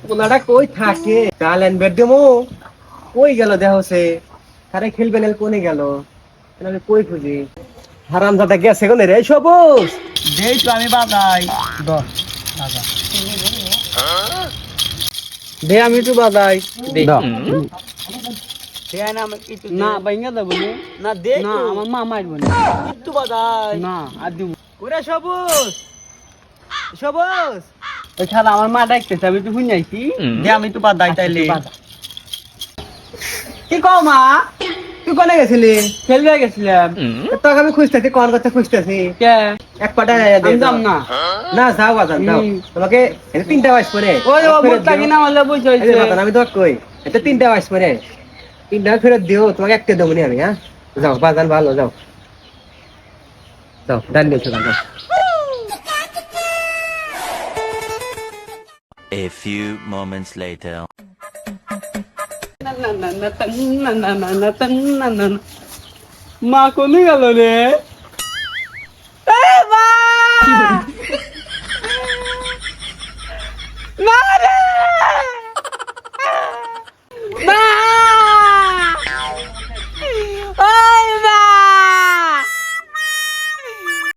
পোলাটা কই থাকে কাল এনবের দেমো কই গেল দেহসে আরে খেলবে না কোনে গেল আমি কই খুঁজি হারামজাদা গেছে কোনে রে সবুজ দেই তো আমি বাজাই দশ টাকা দে আমি একটু বাজাই দে দাও দে না আমি একটু না বাইঙ্গা দেবো নি না দে না তো আমার মা মারবো না একটু বাজাই না আর দিব ওরে সবুজ সবুজ ওই খালা আমার মা ডাকতেছে আমি একটু শুনাইছি দে আমি একটু বাজাই তাইলে কি কও মা তুই কোনে গেছিলি খেলবে গেছিলাম তোকে আমি খুঁজতেছি কোন কথা খুঁজতেছি কে এক পাটা আমি যাম না না যাও বাজান যাও তোমাকে এটা 3টা বাজ করে ওই ও মোটা কিনা হলে বুঝ এই যে হইছে বাজান আমি তো কই এটা 3টা বাজ করে 3টা ফেরত দিও তোমাকে একটা দেবো নি আমি হ্যাঁ যাও বাজান ভালো যাও যাও ডান দিয়েছো যাও A few moments later. না না না না না না না না না না মা কোনে গেল রে